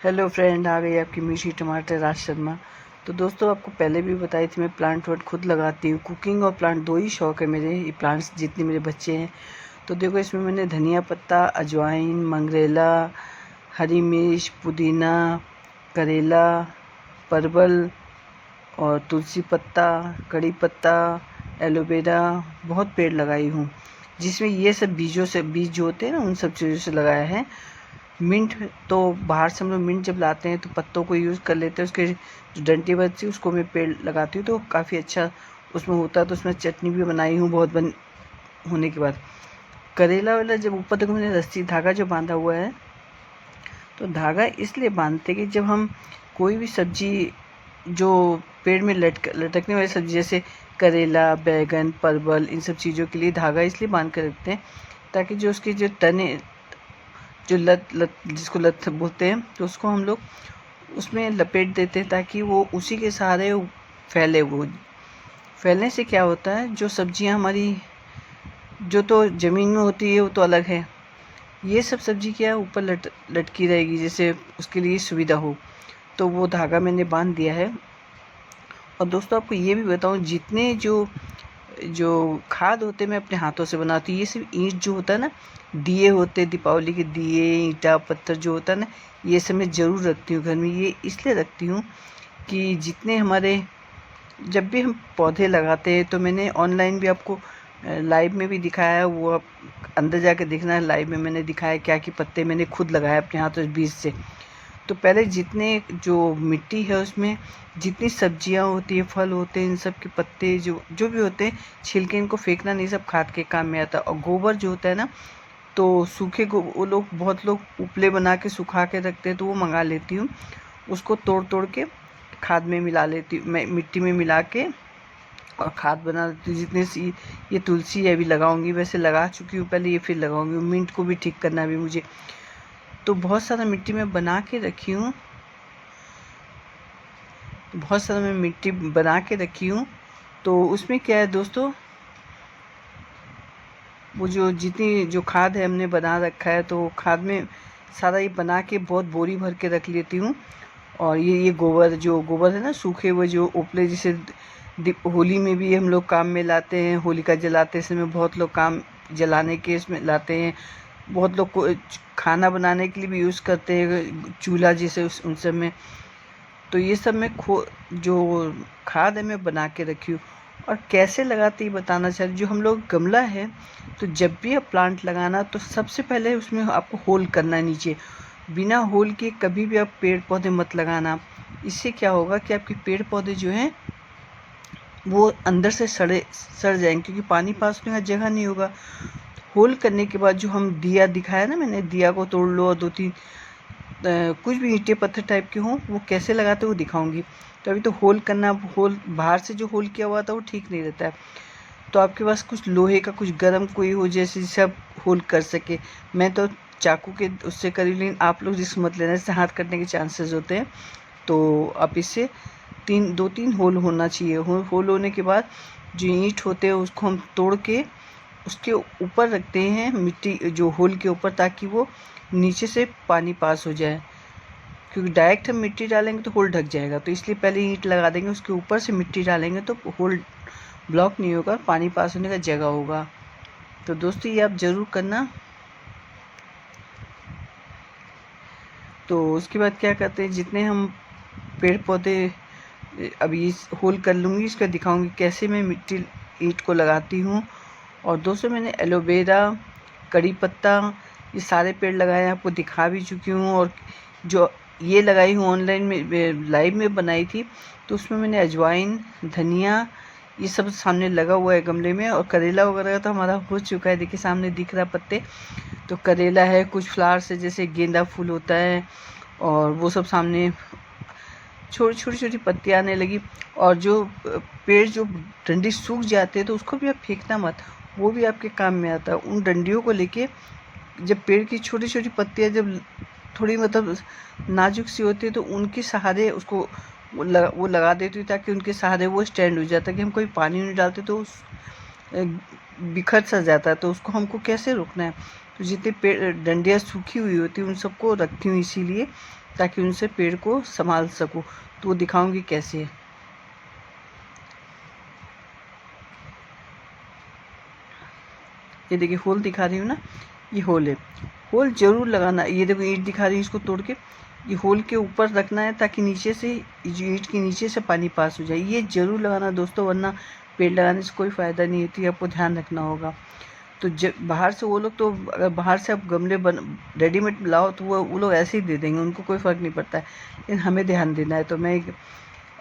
Hello friend, आ गई आपकी मीठी टमाटर राज शर्मा। तो दोस्तों, आपको पहले भी बताई थी मैं प्लांट वोट खुद लगाती हूँ। कुकिंग और प्लांट दो ही शौक है मेरे, ये प्लांट्स जितने मेरे बच्चे हैं। तो देखो, इसमें मैंने धनिया पत्ता, अजवाइन, मंगरेला, हरी मिर्च, पुदीना, करेला, परवल और तुलसी पत्ता, कड़ी पत्ता, एलोवेरा, बहुत पेड़ लगाई हूँ, जिसमें ये सब बीजों से बीज जो होते हैं ना, उन सब चीज़ों से लगाया है। मिंट तो बाहर से हम लोग मिंट जब लाते हैं तो पत्तों को यूज़ कर लेते हैं, उसके जो डंडी बचती है उसको मैं पेड़ लगाती हूँ, तो काफ़ी अच्छा उसमें होता है। तो उसमें चटनी भी बनाई हूँ बहुत बन होने के बाद। करेला वाला जब ऊपर देखो, मैंने रस्सी धागा जो बांधा हुआ है, तो धागा इसलिए बांधते कि जब हम कोई भी सब्जी जो पेड़ में लटकने वाली सब्जी जैसे करेला, बैगन, परवल, इन सब चीज़ों के लिए धागा इसलिए बांध कर रखते हैं ताकि जो उसके जो तने, जो लत लत जिसको लत बोलते हैं, तो उसको हम लोग उसमें लपेट देते हैं ताकि वो उसी के सहारे फैले। वो फैलने से क्या होता है, जो सब्जियां हमारी जो तो ज़मीन में होती है वो तो अलग है, ये सब सब्जी क्या ऊपर लटकी रहेगी, जैसे उसके लिए सुविधा हो। तो वो धागा मैंने बांध दिया है। और दोस्तों, आपको ये भी बताऊं, जितने जो जो खाद होते हैं मैं अपने हाथों से बनाती हूँ। ये सिर्फ ईंट जो होता है ना, दिए होते हैं, दीपावली के दिए, ईंटा पत्थर जो होता है ना, ये सब मैं ज़रूर रखती हूँ घर में। ये इसलिए रखती हूँ कि जितने हमारे जब भी हम पौधे लगाते हैं, तो मैंने ऑनलाइन भी आपको लाइव में भी दिखाया है, वो आप अंदर जाके देखना है। लाइव में मैंने दिखाया क्या कि पत्ते मैंने खुद लगाए अपने हाथों से, बीज से। तो पहले जितने जो मिट्टी है उसमें जितनी सब्जियां होती है, फल होते हैं, इन सब के पत्ते जो जो भी होते हैं, छिलके इनको फेंकना नहीं, सब खाद के काम में आता है। और गोबर जो होता है ना, तो सूखे वो लोग बहुत लोग उपले बना के सुखा के रखते हैं, तो वो मंगा लेती हूँ। उसको तोड़ तोड़ के खाद में मिला लेती हूँ, मैं मिट्टी में मिला के और खाद बना लेती हूँ। जितने सी ये तुलसी है अभी लगाऊंगी, वैसे लगा चुकी हूँ पहले, ये फिर लगाऊंगी। मिंट को भी ठीक करना भी मुझे, तो बहुत सारा मिट्टी में बना के रखी हूँ। बहुत सारा मैं मिट्टी बना के रखी हूँ। तो उसमें क्या है दोस्तों, वो जो जितनी जो खाद है हमने बना रखा है, तो खाद में सारा ये बना के बहुत बोरी भर के रख लेती हूँ। और ये गोबर, जो गोबर है ना, सूखे हुए जो उपले, जिसे होली में भी हम लोग काम में लाते हैं, होलिका जलाते हैं, इसमें बहुत लोग काम जलाने के इसमें लाते हैं। बहुत लोग को खाना बनाने के लिए भी यूज़ करते हैं, चूल्हा जैसे उन सब में। तो ये सब मैं जो खाद है मैं बना के रखी हूँ। और कैसे लगाते ये बताना चाहिए। जो हम लोग गमला है, तो जब भी आप प्लांट लगाना, तो सबसे पहले उसमें आपको होल करना है नीचे। बिना होल के कभी भी आप पेड़ पौधे मत लगाना। इससे क्या होगा कि आपके पेड़ पौधे जो हैं वो अंदर से सड़ जाएंगे, क्योंकि पानी पास होने का जगह नहीं होगा। होल करने के बाद जो हम दिया दिखाया ना मैंने, दिया को तोड़ लो और दो तीन कुछ भी ईंटे पत्थर टाइप के हों, वो कैसे लगाते वो दिखाऊंगी। तो अभी तो होल करना, होल बाहर से जो होल किया हुआ था वो ठीक नहीं रहता है। तो आपके पास कुछ लोहे का कुछ गर्म कोई हो जैसे जिसे आप होल कर सके। मैं तो चाकू के उससे करी, लेकिन आप लोग जिसको मत लेना, इससे हाथ कटने के चांसेस होते हैं। तो आप इससे दो तीन होल होना चाहिए। होल होने के बाद जो ईंट होते हैं उसको हम तोड़ के उसके ऊपर रखते हैं, मिट्टी जो होल के ऊपर, ताकि वो नीचे से पानी पास हो जाए। क्योंकि डायरेक्ट हम मिट्टी डालेंगे तो होल ढक जाएगा, तो इसलिए पहले ईंट लगा देंगे, उसके ऊपर से मिट्टी डालेंगे तो होल ब्लॉक नहीं होगा, पानी पास होने का जगह होगा। तो दोस्तों, ये आप ज़रूर करना। तो उसके बाद क्या करते हैं, जितने हम पेड़ पौधे अभी होल कर लूँगी, इसका दिखाऊंगी कैसे मैं मिट्टी ईंट को लगाती हूँ। और दोस्तों, मैंने एलोवेरा, कड़ी पत्ता, ये सारे पेड़ लगाए हैं, आपको दिखा भी चुकी हूँ। और जो ये लगाई हूँ ऑनलाइन में, लाइव में बनाई थी, तो उसमें मैंने अजवाइन, धनिया, ये सब सामने लगा हुआ है गमले में। और करेला वगैरह तो हमारा हो चुका है, देखिए सामने दिख रहा पत्ते। तो करेला है, कुछ फ्लावर्स है जैसे गेंदा फूल होता है, और वो सब सामने छोटी छोटी छोटी पत्तियाँ आने लगी। और जो पेड़ जो डंडी सूख जाते हैं, तो उसको भी आप फेंकना मत, वो भी आपके काम में आता है। उन डंडियों को लेके, जब पेड़ की छोटी छोटी पत्तियाँ जब थोड़ी मतलब नाजुक सी होती है, तो उनके सहारे उसको वो लगा देती हूँ, ताकि उनके सहारे वो स्टैंड हो जाता है। कि हम कोई पानी नहीं डालते तो बिखर सा जाता है, तो उसको हमको कैसे रोकना है। तो जितने पेड़ डंडियाँ सूखी हुई होती हैं उन सबको रखती हूँ इसीलिए, ताकि उनसे पेड़ को संभाल सकूं। तो वो दिखाऊंगी कैसे। ये देखिए होल दिखा रही हूँ ना, ये होल है। होल जरूर लगाना। ये देखो ईंट दिखा रही है, इसको तोड़ के ये होल के ऊपर रखना है ताकि नीचे से, जो ईंट के नीचे से पानी पास हो जाए। ये जरूर लगाना दोस्तों, वरना पेड़ लगाने से कोई फ़ायदा नहीं होती, आपको ध्यान रखना होगा। तो बाहर से वो लोग तो, अगर बाहर से आप गमले रेडीमेड लाओ तो वो लोग ऐसे ही दे देंगे, उनको कोई फ़र्क नहीं पड़ता है। लेकिन हमें ध्यान देना है। तो मैं,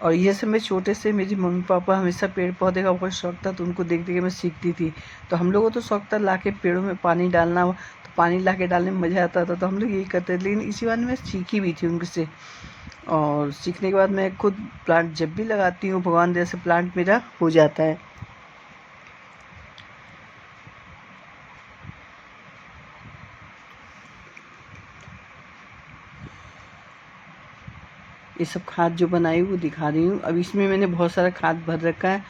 और ये सब मैं छोटे से, मेरी मम्मी पापा हमेशा पेड़ पौधे का बहुत शौक था, तो उनको देख देख के मैं सीखती थी। तो हम लोगों को तो शौक था ला के पेड़ों में पानी डालना, तो पानी ला के डालने में मज़ा आता था, तो हम लोग यही करते थे। लेकिन इसी बहाने मैं सीखी भी थी उनसे। और सीखने के बाद मैं खुद प्लांट जब भी लगाती हूँ, भगवान जैसे प्लांट मेरा हो जाता है। ये सब खाद जो बनाई वो दिखा रही हूँ। अब इसमें मैंने बहुत सारा खाद भर रखा है,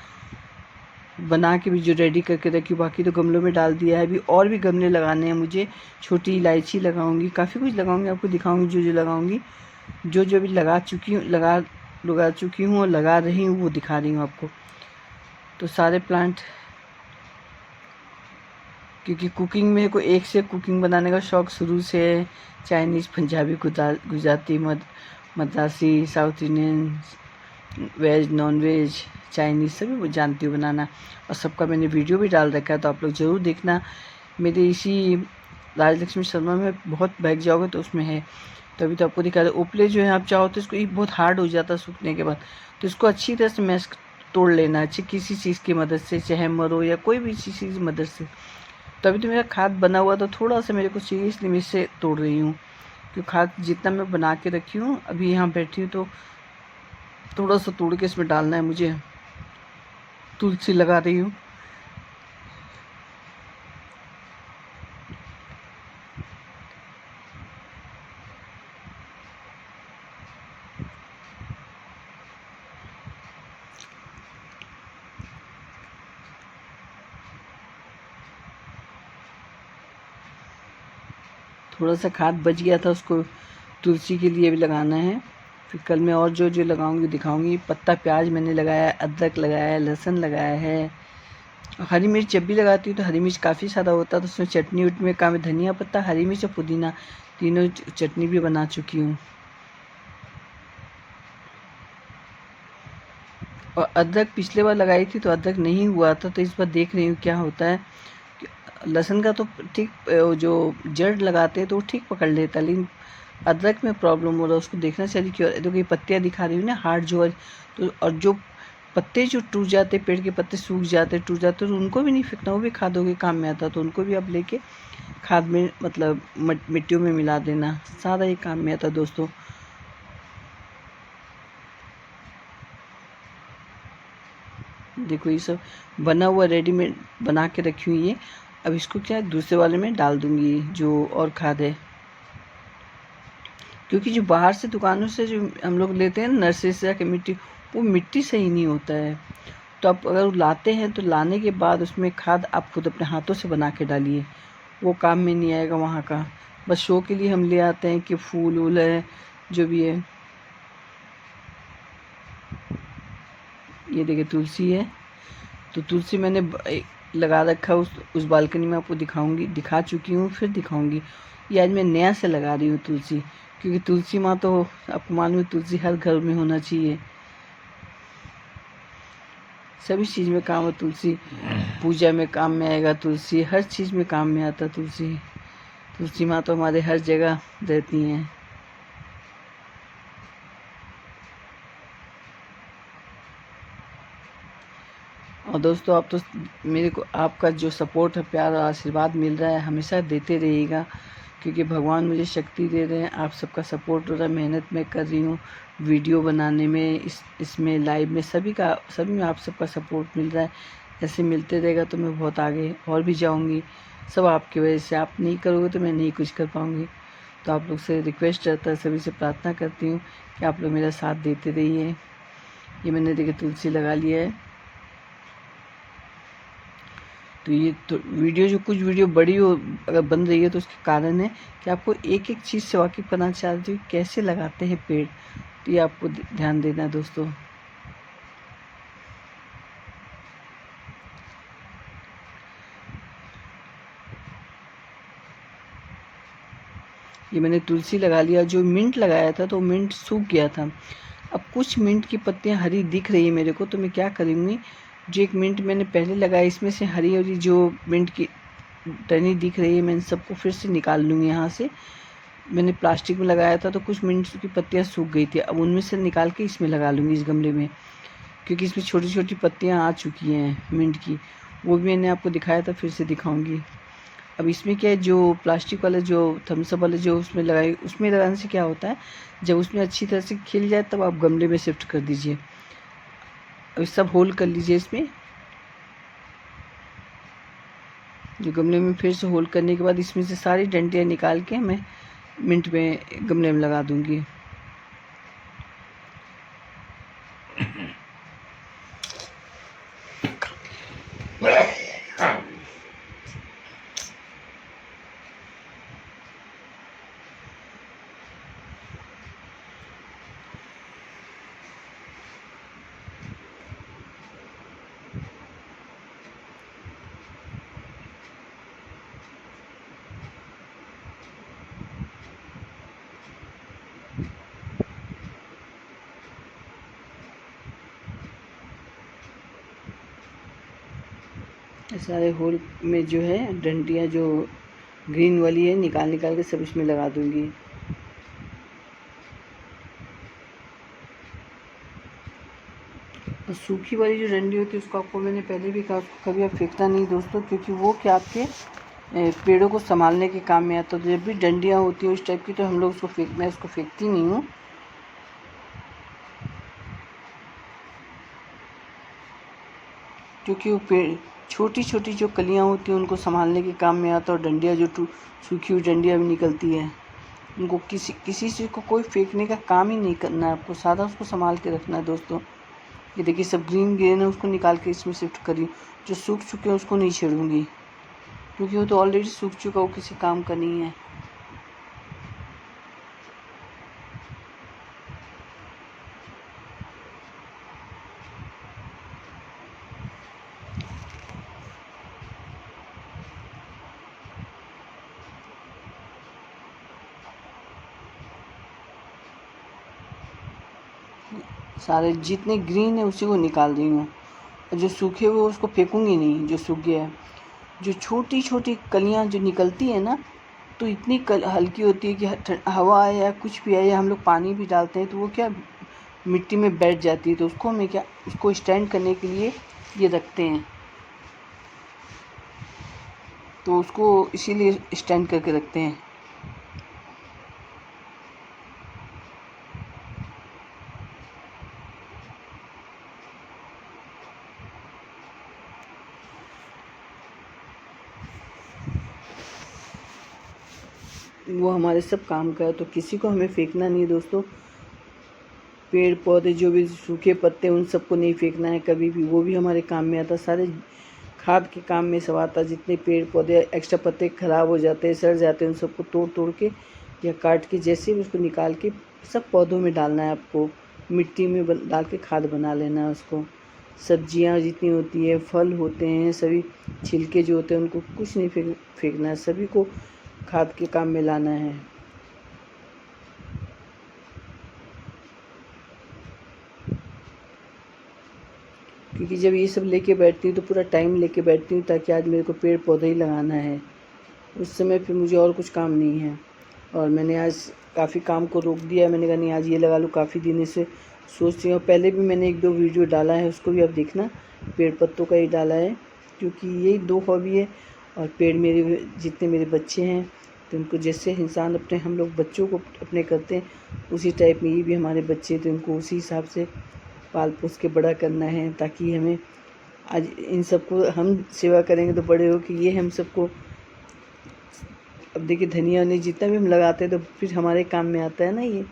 बना के भी जो रेडी करके रखी, बाकी तो गमलों में डाल दिया है। अभी और भी गमले लगाने हैं मुझे। छोटी इलायची लगाऊंगी, काफ़ी कुछ लगाऊंगी, आपको दिखाऊंगी जो जो लगाऊंगी। जो जो भी लगा चुकी हूँ और लगा रही हूँ वो दिखा रही हूँ आपको। तो सारे प्लांट, क्योंकि कुकिंग में को एक से कुकिंग बनाने का शौक़ शुरू से है। Chinese, Punjabi, Gujarati, Madrasi, south Indian, veg, non veg, Chinese सभी वो जानती हूँ बनाना। और सबका मैंने वीडियो भी डाल रखा है, तो आप लोग ज़रूर देखना। मेरे इसी राजलक्ष्मी शर्मा में बहुत बैग जाओगे तो उसमें है। तो अभी तो आपको दिखा रहा है। उपले जो है आप चाहो तो इसको, ये बहुत हार्ड हो जाता है सूखने के बाद, तो इसको अच्छी तरह से मैश तोड़ लेना अच्छी किसी चीज़ की मदद से, चाहे मरो या कोई भी चीज़ की मदद से। तो अभी तो मेरा खाद बना हुआ, तो थोड़ा सा मेरे को चाहिए, इसलिए मैं इससे तोड़ रही हूँ। क्योंकि खाद जितना मैं बना के रखी हूँ, अभी यहाँ बैठी हूँ तो थोड़ा सा तोड़ के इसमें डालना है मुझे। तुलसी लगा रही हूँ। थोड़ा सा खाद बच गया था, उसको तुलसी के लिए भी लगाना है। फिर कल मैं और जो जो लगाऊंगी दिखाऊंगी। पत्ता प्याज मैंने लगाया है, अदरक लगाया है, लहसुन लगाया है। हरी मिर्च जब भी लगाती हूँ तो हरी मिर्च काफ़ी ज़्यादा होता है, तो उसमें चटनी उटनी में काम है। धनिया पत्ता, हरी मिर्च और पुदीना, तीनों चटनी भी बना चुकी हूँ। और अदरक पिछले बार लगाई थी तो अदरक नहीं हुआ था, तो इस बार देख रही हूँ क्या होता है। लहसुन का तो ठीक, जो जड़ लगाते हैं तो वो ठीक पकड़ लेता है, लेकिन अदरक में प्रॉब्लम हो रहा है। उसको देखना चाहिए क्यों। देखो ये पत्तियाँ दिखा रही हूँ ना, हार्ड जो है। तो और जो पत्ते जो टूट जाते, पेड़ के पत्ते सूख जाते, टूट जाते, तो उनको भी नहीं फेंकना, वो भी खादों के काम में आता है। तो उनको भी आप लेके खाद में, मतलब मिट्टियों में मिला देना, सारा ये काम में आता है दोस्तों। देखो ये सब बना हुआ रेडीमेड बना के रखी हुई है। अब इसको क्या है, दूसरे वाले में डाल दूंगी जो और खाद है। क्योंकि जो बाहर से दुकानों से जो हम लोग लेते हैं नर्सरी से जाके मिट्टी, वो मिट्टी सही नहीं होता है। तो आप अगर लाते हैं तो लाने के बाद उसमें खाद आप खुद अपने हाथों से बना के डालिए, वो काम में नहीं आएगा वहाँ का। बस शो के लिए हम ले आते हैं कि फूल वूल है जो भी है। ये देखिए तुलसी है, तो तुलसी मैंने लगा रखा है उस बालकनी में, आपको दिखा चुकी हूँ, फिर दिखाऊंगी। ये आज मैं नया से लगा रही हूँ तुलसी, क्योंकि तुलसी माँ तो आपको मालूम है, तुलसी हर घर में होना चाहिए। सभी चीज़ में काम है तुलसी, पूजा में काम में आएगा तुलसी, हर चीज़ में काम में आता तुलसी। तुलसी माँ तो हमारे हर जगह रहती हैं। और दोस्तों आप तो मेरे को, आपका जो सपोर्ट है, प्यार और आशीर्वाद मिल रहा है, हमेशा देते रहिएगा। क्योंकि भगवान मुझे शक्ति दे रहे हैं, आप सबका सपोर्ट हो रहा है। मेहनत मैं कर रही हूँ वीडियो बनाने में, इसमें लाइव में, सभी में आप सबका सपोर्ट मिल रहा है। ऐसे मिलते रहेगा तो मैं बहुत आगे और भी जाऊँगी। सब आपकी वजह से, आप नहीं करोगे तो मैं नहीं कुछ कर पाऊँगी। तो आप लोग से रिक्वेस्ट रहता है, सभी से प्रार्थना करती हूँ कि आप लोग मेरा साथ देते रहिए। ये मैंने देखिए तुलसी लगा लिया है। तो ये तो वीडियो जो कुछ वीडियो बड़ी हो अगर बन रही है तो उसके कारण है कि आपको एक एक चीज़ से वाकिफ़ करना चाहती हूँ कैसे लगाते हैं पेड़। तो ये आपको ध्यान देना है दोस्तों। ये मैंने तुलसी लगा लिया। जो मिंट लगाया था तो मिंट सूख गया था। अब कुछ मिंट की पत्तियां हरी दिख रही है मेरे को, तो मैं क्या करूँगी, जो एक मिंट मैंने पहले लगाया इसमें से हरी हरी जो मिंट की टहनी दिख रही है मैं इन सबको फिर से निकाल लूँगी यहाँ से। मैंने प्लास्टिक में लगाया था तो कुछ मिंट की पत्तियां सूख गई थी, अब उनमें से निकाल के इसमें लगा लूँगी इस गमले में, क्योंकि इसमें छोटी छोटी पत्तियां आ चुकी हैं मिंट की। वो भी मैंने आपको दिखाया था, फिर से दिखाऊंगी। अब इसमें क्या है, जो प्लास्टिक वाले जो थम्स अप वाले जो उसमें लगाए, उसमें लगाने से क्या होता है, जब उसमें अच्छी तरह से खिल जाए तब आप गमले में शिफ्ट कर दीजिए। अब सब होल कर लीजिए इसमें। जो गमले में फिर से होल करने के बाद इसमें से सारी डंडियाँ निकाल के मैं मिंट में गमले में लगा दूंगी। सारे होल में जो है डंडियाँ जो ग्रीन वाली है निकाल निकाल के सब इसमें लगा दूंगी। और सूखी वाली जो डंडी होती है उसको आपको मैंने पहले भी कहा, उसको कभी आप फेंकना नहीं दोस्तों, क्योंकि वो क्या आपके पेड़ों को संभालने के काम में आता है। तो जब भी डंडियाँ होती हैं उस टाइप की तो हम लोग उसको मैं उसको फेंकती नहीं हूँ, क्योंकि वो पेड़ छोटी छोटी जो कलियाँ होती हैं उनको संभालने के काम में आता है। और डंडियाँ जो सूखी हुई डंडियाँ भी निकलती हैं, उनको किसी किसी चीज़ को कोई फेंकने का काम ही नहीं करना है आपको, सादा उसको संभाल के रखना है दोस्तों। ये देखिए सब ग्रीन ग्रीन है, उसको निकाल के इसमें शिफ्ट करी। जो सूख चुके हैं उसको नहीं छेड़ूंगी, क्योंकि वो तो ऑलरेडी सूख चुका, वो किसी काम का नहीं है। सारे जितने ग्रीन है उसी को निकाल रही हूँ, और जो सूखे हुए उसको फेंकूंगी नहीं, जो सूख गया है। जो छोटी छोटी कलियाँ जो निकलती है ना, तो इतनी हल्की होती है कि हवा आए या कुछ भी आए या हम लोग पानी भी डालते हैं तो वो क्या मिट्टी में बैठ जाती है। तो उसको हमें क्या, उसको स्टैंड करने के लिए ये रखते हैं, तो उसको इसीलिए स्टैंड करके रखते हैं। वो हमारे सब काम का है, तो किसी को हमें फेंकना नहीं दोस्तों। पेड़ पौधे जो भी सूखे पत्ते उन सबको नहीं फेंकना है कभी भी, वो भी हमारे काम में आता। सारे खाद के काम में सब आता। जितने पेड़ पौधे एक्स्ट्रा पत्ते ख़राब हो जाते हैं, सड़ जाते हैं, उन सबको तोड़ तोड़ के या काट के जैसे भी उसको निकाल के सब पौधों में डालना है आपको। मिट्टी में डाल के खाद बना लेना है उसको। सब्जियां जितनी होती है, फल होते हैं, सभी छिलके जो होते हैं उनको कुछ नहीं फेंकना है, सभी को खाद के काम में लाना है। क्योंकि जब ये सब लेके बैठती हूँ तो पूरा टाइम लेके बैठती हूँ, ताकि आज मेरे को पेड़ पौधे ही लगाना है। उस समय फिर मुझे और कुछ काम नहीं है। और मैंने आज काफ़ी काम को रोक दिया है। मैंने कहा नहीं आज ये लगा लूँ, काफ़ी दिन से सोच रही हूँ। पहले भी मैंने 1-2 वीडियो डाला है, उसको भी आप देखना। पेड़ पत्तों का ही डाला है, क्योंकि यही 2 हॉबी है। और पेड़ मेरे जितने मेरे बच्चे हैं, तो उनको जैसे इंसान अपने हम लोग बच्चों को अपने करते हैं, उसी टाइप में ये भी हमारे बच्चे, तो उनको उसी हिसाब से पाल पोस के बड़ा करना है, ताकि हमें आज इन सबको हम सेवा करेंगे तो बड़े हो कि ये हम सबको। अब देखिए धनिया ने जितना भी हम लगाते हैं तो फिर हमारे काम में आता है ना ये।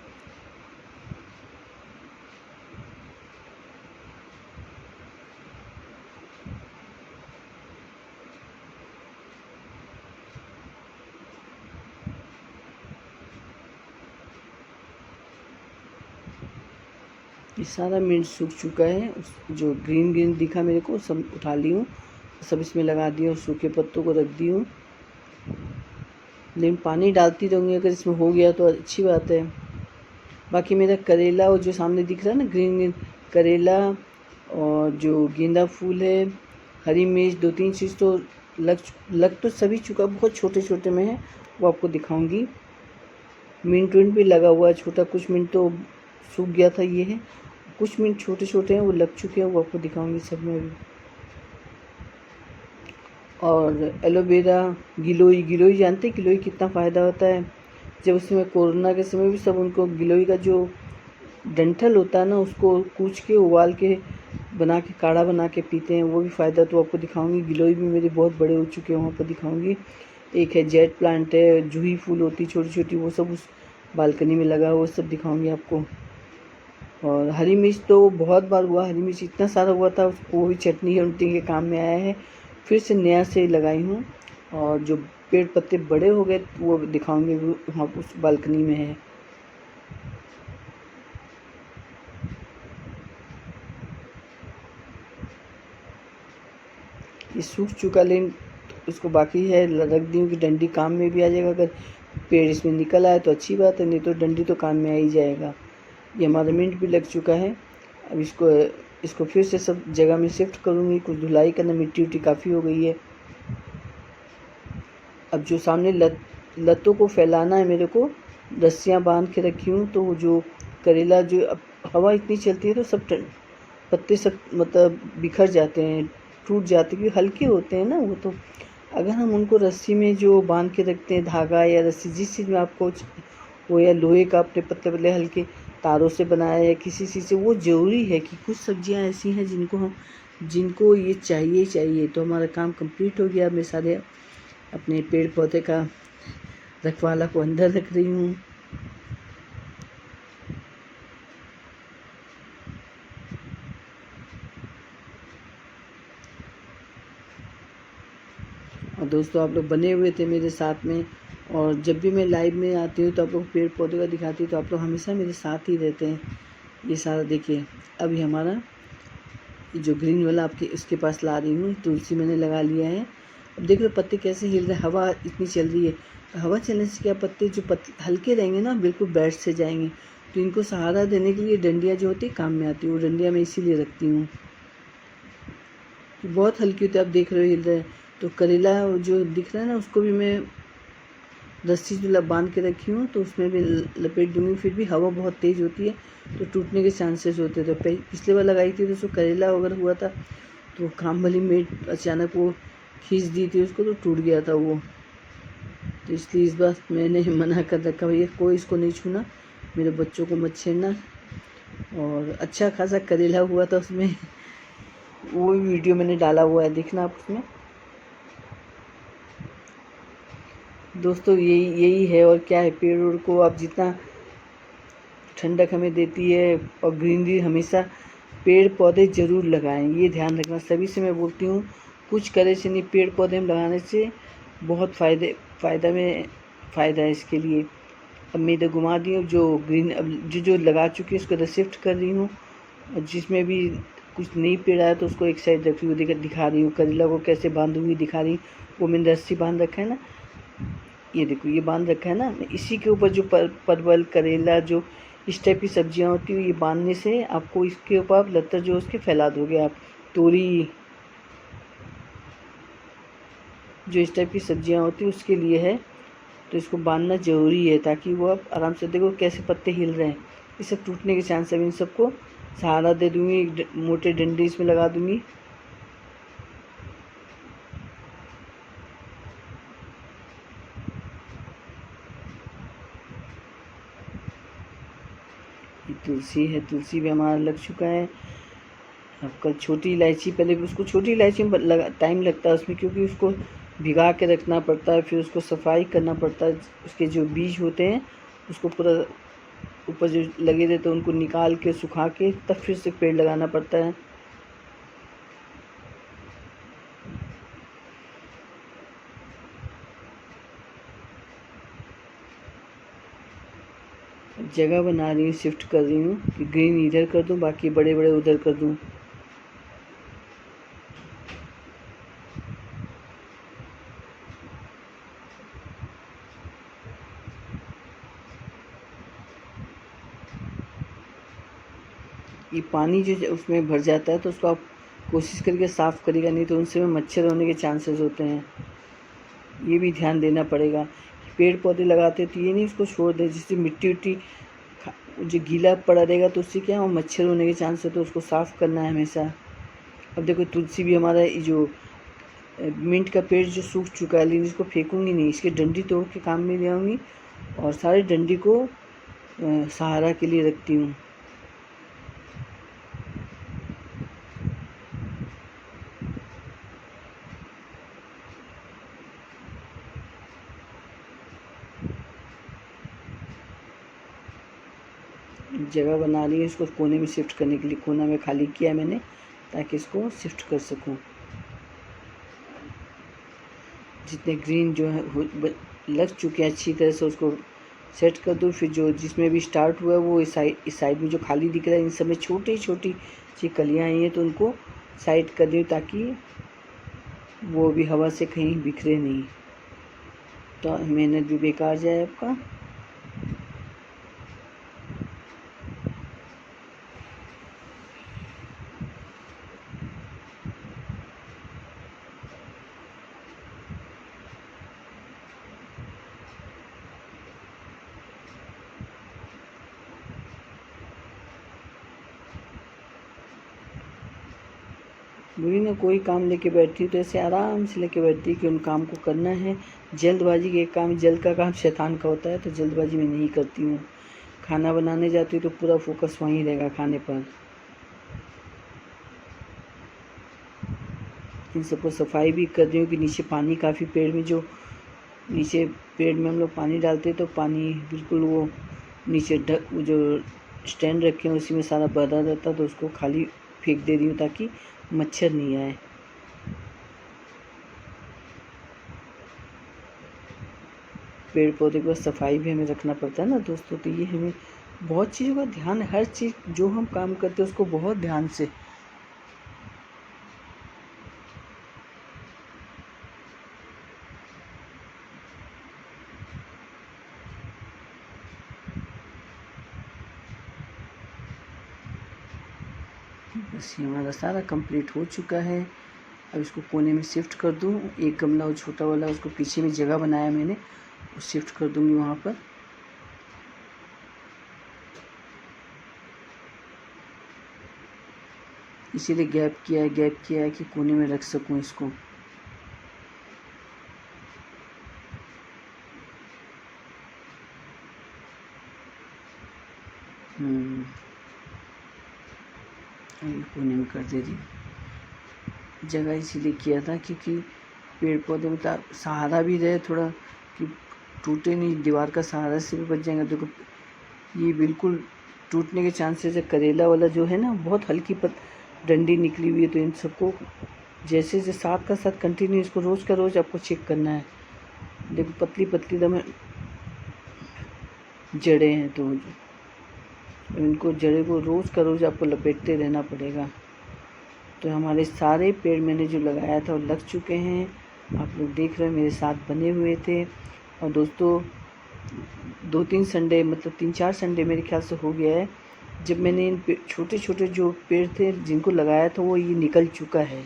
ये सारा मिर्च सूख चुका है। जो ग्रीन ग्रीन दिखा मेरे को सब उठा ली हूँ, सब इसमें लगा दिया और सूखे पत्तों को रख दी हूँ। लेकिन पानी डालती रहूँगी, अगर इसमें हो गया तो अच्छी बात है। बाकी मेरा करेला और जो सामने दिख रहा है ना ग्रीन ग्रीन करेला, और जो गेंदा फूल है, हरी मिर्च, 2-3 चीज़ तो लग तो सभी चुका, बहुत छोटे छोटे में है, वो आपको दिखाऊंगी। मिंट विंट भी लगा हुआ है छोटा, कुछ मिंट तो सूख गया था ये है, कुछ मिंट छोटे छोटे हैं वो लग चुके हैं, वो आपको दिखाऊंगी सब में भी। और एलोवेरा, गिलोई, गिलोई जानते हैं गिलोई कितना फ़ायदा होता है। जब उसमें कोरोना के समय भी सब उनको गिलोई का जो डंठल होता है ना, उसको कूच के उबाल के बना के काढ़ा बना के पीते हैं, वो भी फ़ायदा तो आपको दिखाऊंगी। गिलोई भी मेरे बहुत बड़े हो चुके हैं, वहाँ पर दिखाऊंगी। एक है जेट प्लांट है, जूही फूल होती छोटी छोटी, वो सब उस बालकनी में लगा हुआ, सब दिखाऊंगी आपको। और हरी मिर्च तो बहुत बार हुआ, हरी मिर्च इतना सारा हुआ था, उसको भी चटनी उटनी के काम में आया है, फिर से नया से लगाई हूँ। और जो पेड़ पत्ते बड़े हो गए वो दिखाऊंगी, वहाँ उस बालकनी में है। ये सूख चुका, लेकिन उसको बाकी है रख दी हूँ कि डंडी काम में भी आ जाएगा। अगर पेड़ इसमें निकल आए तो अच्छी बात है, नहीं तो डंडी तो काम में आ ही जाएगा। ये हमारा मिंट भी लग चुका है। अब इसको फिर से सब जगह में शिफ्ट करूँगी, कुछ धुलाई करना, मिट्टी उट्टी काफ़ी हो गई है। अब जो सामने लतों को फैलाना है मेरे को, रस्सियाँ बांध के रखी हूँ। तो जो करेला, जो अब हवा इतनी चलती है तो सब पत्ते सब मतलब बिखर जाते हैं, टूट जाते हैं, क्योंकि हल्के होते हैं ना वो। तो अगर हम उनको रस्सी में जो बांध के रखते हैं, धागा या रस्सी जिस चीज़ में आपको हो, या लोहे का अपने पतले पतले हल्के तारों से बनाया या किसी चीज़ से, वो ज़रूरी है कि कुछ सब्जियां ऐसी हैं जिनको ये चाहिए चाहिए। तो हमारा काम कंप्लीट हो गया। मैं सारे अपने पेड़ पौधे का रखवाला को अंदर रख रही हूँ। और दोस्तों आप लोग बने हुए थे मेरे साथ में, और जब भी मैं लाइव में आती हूँ तो आप लोग पेड़ पौधे का दिखाती हूँ, तो आप लोग हमेशा मेरे साथ ही रहते हैं। ये सारा देखिए, अभी हमारा जो ग्रीन वाला आपके उसके पास ला रही हूँ, तुलसी मैंने लगा लिया है। अब देख लो पत्ते कैसे हिल रहे हैं, हवा इतनी चल रही है। हवा चलने से क्या, पत्ते जो हल्के रहेंगे ना, बिल्कुल बैठ से जाएंगे। तो इनको सहारा देने के लिए डंडियाँ जो होती है काम में आती है, वो डंडियाँ मैं इसीलिए रखती हूँ। बहुत हल्की होती है, आप देख रहे हो हिल रहे हैं। तो करेला जो दिख रहा है ना, उसको भी मैं रस्सी जो बांध के रखी हूँ, तो उसमें भी लपेट दूँगी। फिर भी हवा बहुत तेज़ होती है तो टूटने के चांसेस होते थे। तो पिछले बार लगाई थी तो उसको करेला वगैरह हुआ था, तो काम वाली मेड अचानक वो खींच दी थी उसको, तो टूट गया था वो। तो इसलिए इस बार मैंने मना कर रखा, भैया कोई इसको नहीं छूना, मेरे बच्चों को मत छेड़ना। और अच्छा खासा करेला हुआ था उसमें, वो वीडियो मैंने डाला हुआ है, देखना आप उसमें। दोस्तों यही है, और क्या है, पेड़ ओड़ को आप जितना ठंडक हमें देती है, और ग्रीनरी हमेशा, पेड़ पौधे ज़रूर लगाएं, ये ध्यान रखना। सभी से मैं बोलती हूँ, कुछ करे से नहीं, पेड़ पौधे में लगाने से बहुत फ़ायदा है इसके लिए। अब मैं इधर घुमा दी हूँ, जो ग्रीन अब जो लगा चुकी है उसको इधर शिफ्ट कर रही हूँ। और जिसमें भी कुछ नहीं पेड़ आया तो उसको एक साइड रखी हुई दिखा रही हूँ। करेला को कैसे बांधूंगी दिखा रही हूँ, वो मैंने रस्सी बांध रखा है ना, ये देखो ये बांध रखा है ना। इसी के ऊपर जो परवल, करेला, जो इस टाइप की सब्जियां होती है, ये बांधने से आपको इसके ऊपर आप लतर जो उसके फैला दोगे आप। तोरी, जो इस टाइप की सब्जियां होती है उसके लिए है। तो इसको बांधना ज़रूरी है, ताकि वो आप आराम से, देखो कैसे पत्ते हिल रहे हैं, ये सब टूटने के चांस है। इन सबको सहारा दे दूँगी, मोटे डंडे इसमें लगा दूँगी। ये तुलसी है, तुलसी भी हमारा लग चुका है। अब कल छोटी इलायची, पहले उसको छोटी इलायची में टाइम लगता है उसमें, क्योंकि उसको भिगा के रखना पड़ता है, फिर उसको सफाई करना पड़ता है। उसके जो बीज होते हैं उसको पूरा ऊपर जो लगे रहते हैं उनको निकाल के सुखा के तब फिर से पेड़ लगाना पड़ता है। जगह बना रही हूँ, शिफ्ट कर रही हूँ कि ग्रीन इधर कर दूँ, बाकी बड़े बड़े उधर कर दूँ। ये पानी जो उसमें भर जाता है तो उसको आप कोशिश करके साफ़ करिएगा, नहीं तो उनसे मच्छर होने के चांसेस होते हैं। ये भी ध्यान देना पड़ेगा। पेड़ पौधे लगाते तो ये नहीं उसको छोड़ दें, जिससे मिट्टी उट्टी जो गीला पड़ा रहेगा तो उससे क्या है मच्छर होने के चांस है, तो उसको साफ़ करना है हमेशा। अब देखो तुलसी भी हमारा ये जो मिंट का पेड़ जो सूख चुका है, लेकिन इसको फेंकूंगी नहीं, इसकी डंडी तोड़ के काम में ले आऊँगी और सारी डंडी को सहारा के लिए रखती हूँ। जगह बना ली है इसको कोने में शिफ्ट करने के लिए, कोना में खाली किया मैंने ताकि इसको शिफ्ट कर सकूं। जितने ग्रीन जो है लग चुके हैं अच्छी तरह से उसको सेट कर दूँ। फिर जो जिसमें भी स्टार्ट हुआ है वो इस साइड में जो खाली दिख रहा है इन सब में छोटी छोटी सी कलियाँ आई हैं, तो उनको साइड कर दूँ ताकि वो भी हवा से कहीं बिखरे नहीं, तो मेहनत भी बेकार जाए आपका। वही ना, कोई काम लेके बैठती तो ऐसे आराम से लेके बैठती कि उन काम को करना है। जल्दबाजी के काम, जल्द का काम शैतान का होता है, तो जल्दबाजी में नहीं करती हूँ। खाना बनाने जाती हूँ तो पूरा फोकस वहीं रहेगा खाने पर। इन सबको सफाई भी कर रही हूँ कि नीचे पानी काफ़ी पेड़ में जो नीचे पेड़ में हम लोग पानी डालते हैं तो पानी बिल्कुल वो नीचे जो स्टैंड रखे हैं उसी में सारा भरा रहता, तो उसको खाली फेंक दे रही हूँ ताकि मच्छर नहीं आए। पेड़ पौधे को सफाई भी हमें रखना पड़ता है ना दोस्तों, तो ये हमें बहुत चीज़ों का ध्यान, हर चीज़ जो हम काम करते हैं उसको बहुत ध्यान से। बस ये हमारा सारा कंप्लीट हो चुका है। अब इसको कोने में शिफ्ट कर दूँ। एक गमला वो छोटा वाला उसको पीछे में जगह बनाया मैंने, वो शिफ्ट कर दूँगी वहाँ पर। इसीलिए गैप किया है कि कोने में रख सकूँ इसको। कोने में कर दे रही जगह इसीलिए किया था क्योंकि पेड़ पौधे मतलब सहारा भी रहे थोड़ा, कि टूटे नहीं, दीवार का सहारा से भी बच जाएंगे। देखो ये बिल्कुल टूटने के चांसेस है। करेला वाला जो है ना बहुत हल्की डंडी निकली हुई है, तो इन सबको जैसे जैसे साथ का साथ कंटिन्यू इसको रोज़ का रोज़ आपको चेक करना है। देखो पतली पतली दम जड़ें हैं, तो इनको जड़ें को रोज़ का रोज़ आपको लपेटते रहना पड़ेगा। तो हमारे सारे पेड़ मैंने जो लगाया था वो लग चुके हैं, आप लोग देख रहे हैं मेरे साथ बने हुए थे। और दोस्तों 2-3 संडे मतलब 3-4 संडे मेरे ख्याल से हो गया है जब मैंने इन छोटे छोटे जो पेड़ थे जिनको लगाया था वो ये निकल चुका है।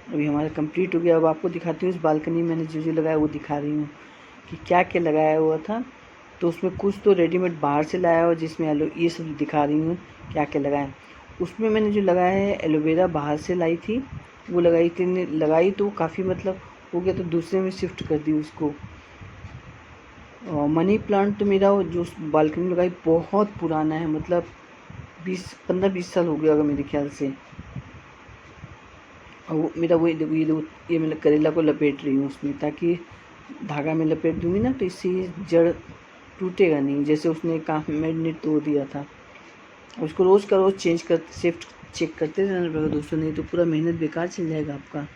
अभी हमारा कंप्लीट हो गया। अब आपको दिखाती हूँ इस बालकनी में मैंने जो लगाया वो दिखा रही हूँ कि क्या क्या लगाया हुआ था। तो उसमें कुछ तो रेडीमेड बाहर से लाया हुआ, जिसमें ये सब दिखा रही हूँ क्या क्या लगाया। उसमें मैंने जो लगाया है एलोवेरा बाहर से लाई थी, वो लगाई तो काफ़ी मतलब हो गया, तो दूसरे में शिफ्ट कर दी उसको। और मनी प्लांट तो मेरा जो बालकनी में लगाई बहुत पुराना है, मतलब 15-20 साल हो गया होगा मेरे ख्याल से। और वो मेरा ये मैं करेला को लपेट रही हूँ उसमें, ताकि धागा में लपेट दूँगी ना तो इससे जड़ टूटेगा नहीं, जैसे उसने काम मैंने तोड़ दिया था। उसको रोज़ का रोज़ शिफ्ट चेक करते रहना पड़ेगा दोस्तों, नहीं तो पूरा मेहनत बेकार चल जाएगा आपका।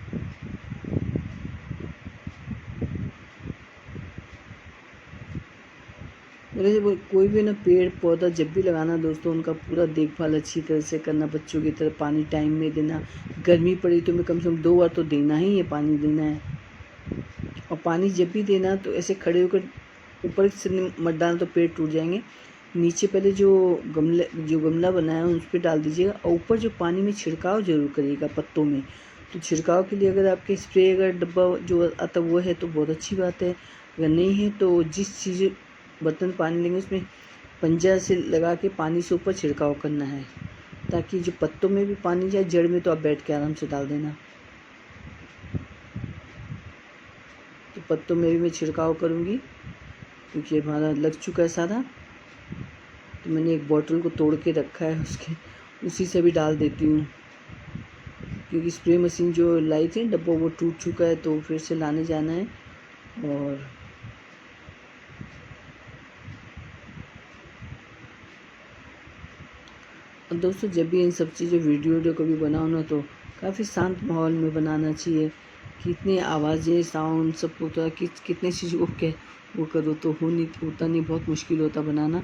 मेरे कोई भी ना पेड़ पौधा जब भी लगाना दोस्तों, उनका पूरा देखभाल अच्छी तरह से करना, बच्चों की तरह पानी टाइम में देना। गर्मी पड़ी तो मैं कम से कम 2 बार तो देना ही है, पानी देना है। और पानी जब भी देना तो ऐसे खड़े होकर ऊपर से मत डालना, तो पेड़ टूट जाएंगे। नीचे पहले जो गमला बनाया है उस पर डाल दीजिएगा, और ऊपर जो पानी में छिड़काव जरूर करिएगा पत्तों में। तो छिड़काव के लिए अगर आपके स्प्रे अगर डब्बा जो आता वो है तो बहुत अच्छी बात है, अगर नहीं है तो जिस चीज़ बर्तन में पानी लेंगे उसमें पंजा से लगा के पानी से ऊपर छिड़काव करना है, ताकि जो पत्तों में भी पानी जाए, जड़ में तो आप बैठ के आराम से डाल देना। तो पत्तों में भी मैं छिड़काव करूँगी, क्योंकि हमारा लग चुका है सारा। तो मैंने एक बॉटल को तोड़ के रखा है, उसी से भी डाल देती हूँ, क्योंकि स्प्रे मशीन जो लाई थी डब्बा वो टूट चुका है, तो फिर से लाने जाना है। और दोस्तों जब भी इन सब चीज़ों वीडियो कभी बनाओ ना, तो काफ़ी शांत माहौल में बनाना चाहिए। कितनी आवाज़ें साउंड सब होता है, कितने चीज़ों को वो करो तो होता नहीं, बहुत मुश्किल होता बनाना।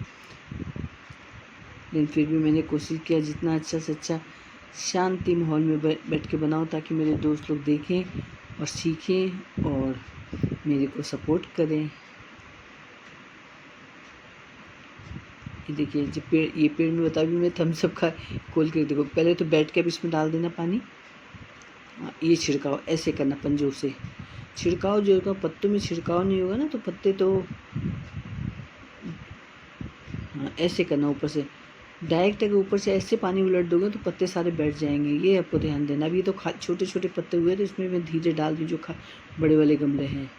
लेकिन फिर भी मैंने कोशिश किया जितना अच्छा से अच्छा शांति माहौल में बैठ के बनाऊँ, ताकि मेरे दोस्त लोग देखें और सीखें और मेरे को सपोर्ट करें। ये देखिए ये पेड़ में बता भी मैं थम्स अप का खोल के देखो, पहले तो बैठ के अब इसमें डाल देना पानी। ये छिड़काव ऐसे करना पंजों से, छिड़काव जो होगा पत्तों में छिड़काव नहीं होगा ना, तो पत्ते तो ऐसे करना ऊपर से डायरेक्ट। अगर ऊपर से ऐसे पानी उलट दोगे तो पत्ते सारे बैठ जाएंगे, ये आपको ध्यान देना। अभी तो छोटे छोटे पत्ते हुए तो इसमें मैं धीरे डाल दूँ जो बड़े वाले गमले हैं।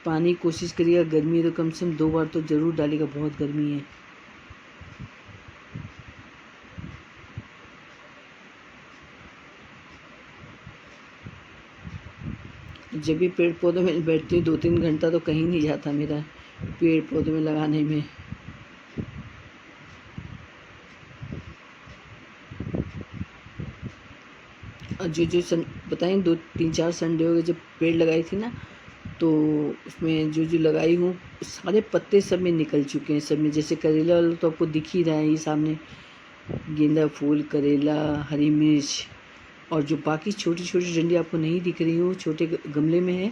पानी कोशिश करिएगा, गर्मी है तो कम से कम 2 बार तो ज़रूर डालिएगा, बहुत गर्मी है। जब भी पेड़ पौधों में बैठती हूँ 2-3 घंटा तो कहीं नहीं जाता मेरा पेड़ पौधों में लगाने में। और जो बताएं 2-3-4 संडे हो गए जब पेड़ लगाई थी ना, तो उसमें जो लगाई हूँ सारे पत्ते सब में निकल चुके हैं, सब में। जैसे करेला वाला तो आपको दिख ही रहा है, ये सामने गेंदा फूल, करेला, हरी मिर्च, और जो बाकी छोटी छोटी डंडी आपको नहीं दिख रही हो छोटे गमले में है,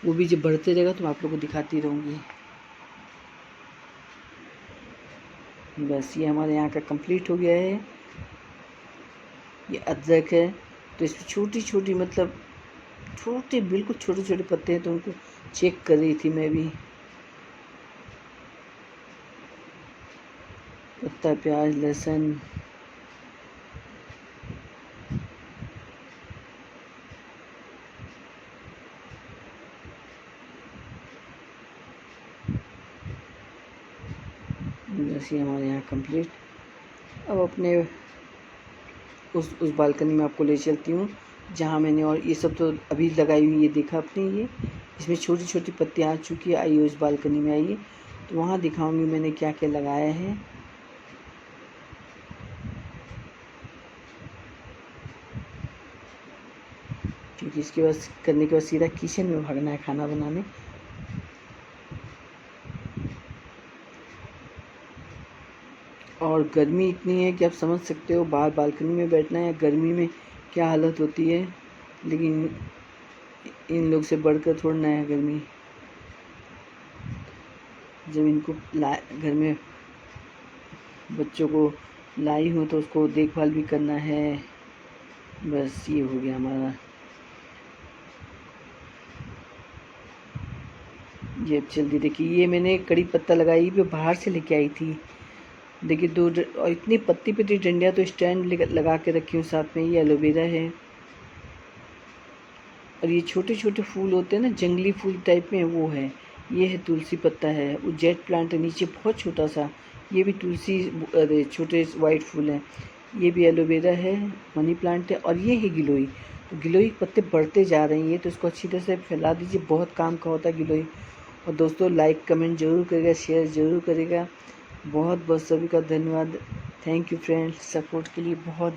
वो भी जब बढ़ते रहेगा तो आप लोगों को दिखाती रहूँगी। बस ये हमारे यहाँ का कंप्लीट हो गया है। ये अदरक है, तो इसमें छोटी छोटी मतलब छोटे बिल्कुल छोटे छोटे पत्ते हैं, तो उनको चेक कर रही थी मैं भी। पत्ता, प्याज, लहसुन, बस ये हमारे यहाँ कंप्लीट। अब अपने उस बालकनी में आपको ले चलती हूँ, जहाँ मैंने, और ये सब तो अभी लगाई हुई, ये देखा आपने, ये इसमें छोटी छोटी पत्तियाँ आ चुकी है। आइए उस बालकनी में आइए, तो वहाँ दिखाऊंगी मैंने क्या क्या लगाया है। क्योंकि इसके बाद करने के बाद सीधा किचन में भागना है खाना बनाने। और गर्मी इतनी है कि आप समझ सकते हो बाहर बालकनी में बैठना है गर्मी में क्या हालत होती है। लेकिन इन लोग से बढ़कर थोड़ा ना है गर्मी। जब इनको घर में बच्चों को लाई हूँ तो उसको देखभाल भी करना है। बस ये हो गया हमारा। ये अब जल्दी देखिए, ये मैंने कड़ी पत्ता लगाई भी बाहर से लेके आई थी। देखिए और इतनी पत्ती पत्ती डंडियाँ तो स्टैंड लगा के रखी हूँ साथ में। ये एलोवेरा है, और ये छोटे छोटे फूल होते हैं ना जंगली फूल टाइप में, वो है। ये है तुलसी पत्ता है, वो जेट प्लांट है नीचे बहुत छोटा सा, ये भी तुलसी, अरे छोटे वाइट फूल हैं। ये भी एलोवेरा है, मनी प्लांट है, और ये है गिलोई। तो गिलोई के पत्ते बढ़ते जा रही हैं, तो इसको अच्छी तरह से फैला दीजिए, बहुत काम का होता है गिलोई। और दोस्तों लाइक कमेंट ज़रूर करेगा, शेयर ज़रूर करेगा। बहुत बहुत सभी का धन्यवाद। थैंक यू फ्रेंड्स, सपोर्ट के लिए बहुत।